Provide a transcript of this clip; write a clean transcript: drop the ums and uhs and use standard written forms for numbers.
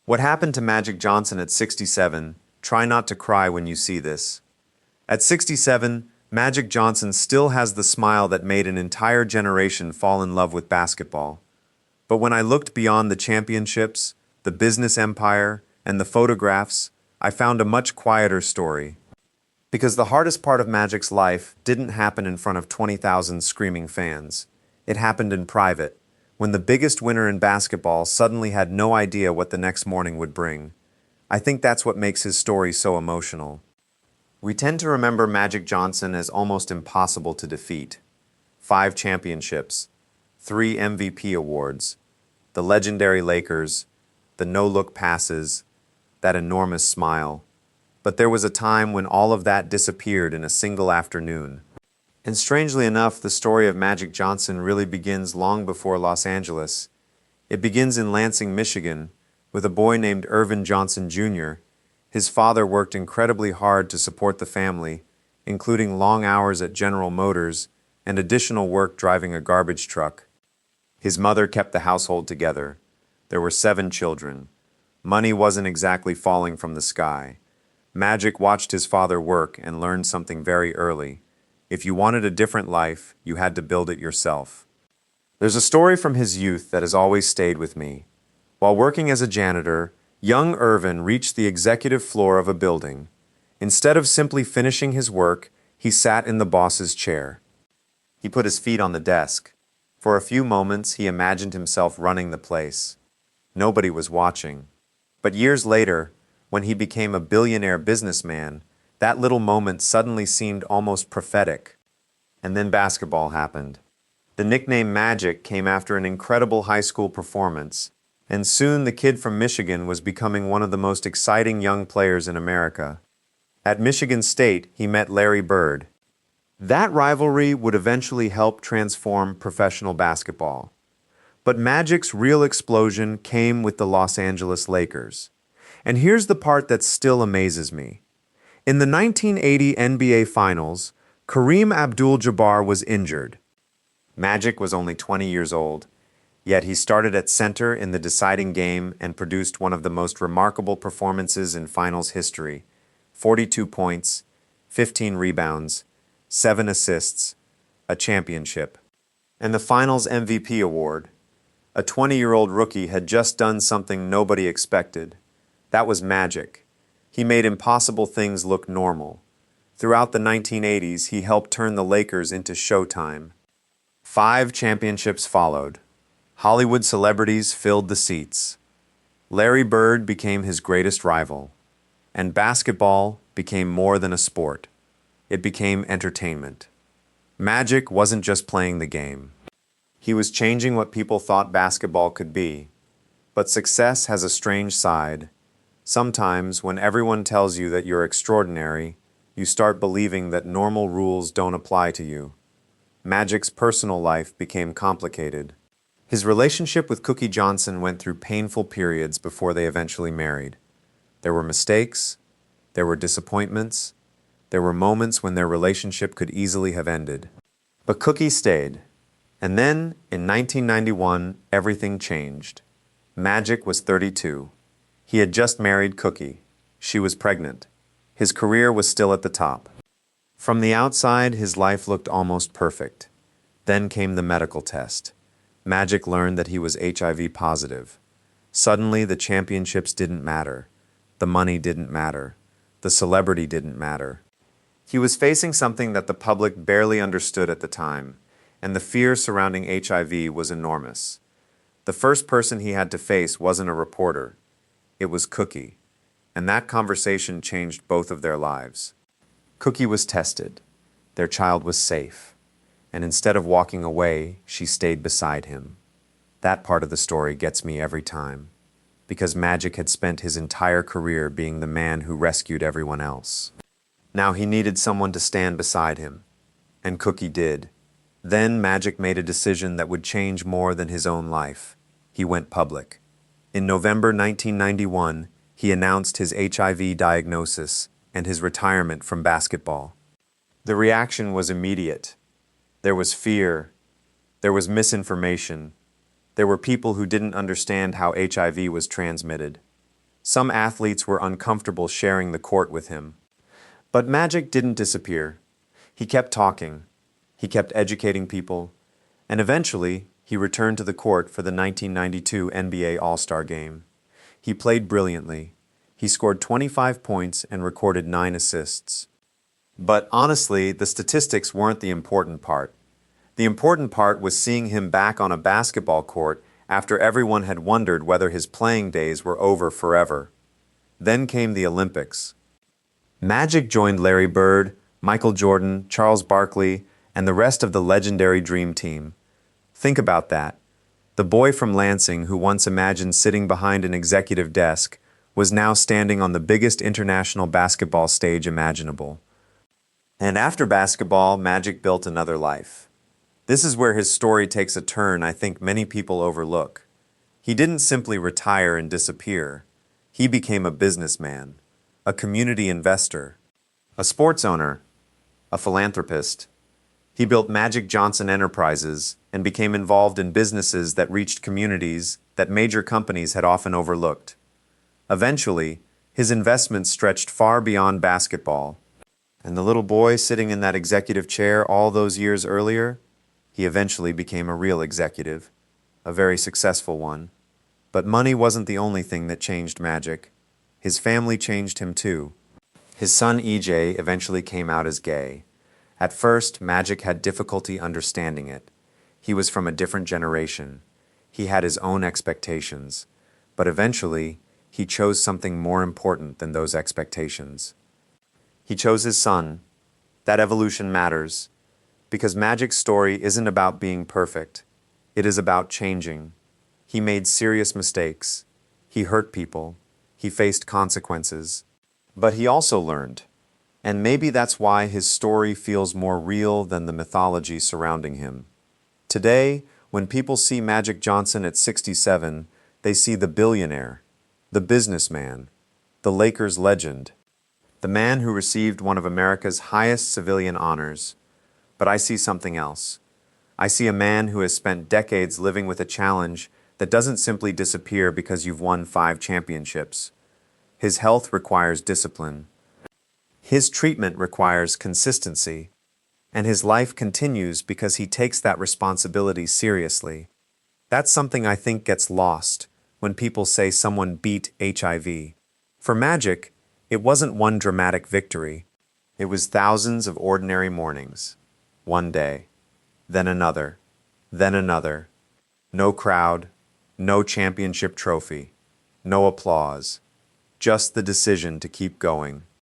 What happened to Magic Johnson at 67? Try not to cry when you see this. At 67, Magic Johnson still has the smile that made an entire generation fall in love with basketball. But when I looked beyond the championships, the business empire, and the photographs, I found a much quieter story. Because the hardest part of Magic's life didn't happen in front of 20,000 screaming fans. It happened in private, when the biggest winner in basketball suddenly had no idea what the next morning would bring. I think that's what makes his story so emotional. We tend to remember Magic Johnson as almost impossible to defeat. 5 championships, 3 MVP awards, the legendary Lakers, the no-look passes, that enormous smile. But there was a time when all of that disappeared in a single afternoon. And strangely enough, the story of Magic Johnson really begins long before Los Angeles. It begins in Lansing, Michigan, with a boy named Irvin Johnson Jr. His father worked incredibly hard to support the family, including long hours at General Motors and additional work driving a garbage truck. His mother kept the household together. There were 7 children. Money wasn't exactly falling from the sky. Magic watched his father work and learned something very early. If you wanted a different life, you had to build it yourself. There's a story from his youth that has always stayed with me. While working as a janitor, young Irvin reached the executive floor of a building. Instead of simply finishing his work, he sat in the boss's chair. He put his feet on the desk. For a few moments, he imagined himself running the place. Nobody was watching. But years later, when he became a billionaire businessman, that little moment suddenly seemed almost prophetic. And then basketball happened. The nickname Magic came after an incredible high school performance, and soon the kid from Michigan was becoming one of the most exciting young players in America. At Michigan State, he met Larry Bird. That rivalry would eventually help transform professional basketball. But Magic's real explosion came with the Los Angeles Lakers. And here's the part that still amazes me. In the 1980 NBA Finals, Kareem Abdul-Jabbar was injured. Magic was only 20 years old, yet he started at center in the deciding game and produced one of the most remarkable performances in Finals history. 42 points, 15 rebounds, 7 assists, a championship, and the Finals MVP award. A 20-year-old rookie had just done something nobody expected. That was Magic. He made impossible things look normal. Throughout the 1980s, he helped turn the Lakers into Showtime. 5 championships followed. Hollywood celebrities filled the seats. Larry Bird became his greatest rival. And basketball became more than a sport. It became entertainment. Magic wasn't just playing the game. He was changing what people thought basketball could be. But success has a strange side. Sometimes, when everyone tells you that you're extraordinary, you start believing that normal rules don't apply to you. Magic's personal life became complicated. His relationship with Cookie Johnson went through painful periods before they eventually married. There were mistakes, there were disappointments, there were moments when their relationship could easily have ended. But Cookie stayed. And then, in 1991, everything changed. Magic was 32. He had just married Cookie. She was pregnant. His career was still at the top. From the outside, his life looked almost perfect. Then came the medical test. Magic learned that he was HIV positive. Suddenly, the championships didn't matter. The money didn't matter. The celebrity didn't matter. He was facing something that the public barely understood at the time, and the fear surrounding HIV was enormous. The first person he had to face wasn't a reporter. It was Cookie, and that conversation changed both of their lives. Cookie was tested. Their child was safe. And instead of walking away, she stayed beside him. That part of the story gets me every time, because Magic had spent his entire career being the man who rescued everyone else. Now he needed someone to stand beside him, and Cookie did. Then Magic made a decision that would change more than his own life. He went public. In November 1991, he announced his HIV diagnosis and his retirement from basketball. The reaction was immediate. There was fear. There was misinformation. There were people who didn't understand how HIV was transmitted. Some athletes were uncomfortable sharing the court with him. But Magic didn't disappear. He kept talking. He kept educating people. And eventually, he returned to the court for the 1992 NBA All-Star Game. He played brilliantly. He scored 25 points and recorded 9 assists. But honestly, the statistics weren't the important part. The important part was seeing him back on a basketball court after everyone had wondered whether his playing days were over forever. Then came the Olympics. Magic joined Larry Bird, Michael Jordan, Charles Barkley, and the rest of the legendary Dream Team. Think about that. The boy from Lansing who once imagined sitting behind an executive desk was now standing on the biggest international basketball stage imaginable. And after basketball, Magic built another life. This is where his story takes a turn I think many people overlook. He didn't simply retire and disappear. He became a businessman, a community investor, a sports owner, a philanthropist. He built Magic Johnson Enterprises and became involved in businesses that reached communities that major companies had often overlooked. Eventually, his investments stretched far beyond basketball. And the little boy sitting in that executive chair all those years earlier, he eventually became a real executive, a very successful one. But money wasn't the only thing that changed Magic. His family changed him too. His son EJ eventually came out as gay. At first, Magic had difficulty understanding it. He was from a different generation. He had his own expectations. But eventually, he chose something more important than those expectations. He chose his son. That evolution matters. Because Magic's story isn't about being perfect. It is about changing. He made serious mistakes. He hurt people. He faced consequences. But he also learned. And maybe that's why his story feels more real than the mythology surrounding him. Today, when people see Magic Johnson at 67, they see the billionaire, the businessman, the Lakers legend, the man who received one of America's highest civilian honors. But I see something else. I see a man who has spent decades living with a challenge that doesn't simply disappear because you've won 5 championships. His health requires discipline. His treatment requires consistency. And his life continues because he takes that responsibility seriously. That's something I think gets lost when people say someone beat HIV. For Magic, it wasn't one dramatic victory. It was thousands of ordinary mornings. One day, then another, then another. No crowd, no championship trophy, no applause. Just the decision to keep going.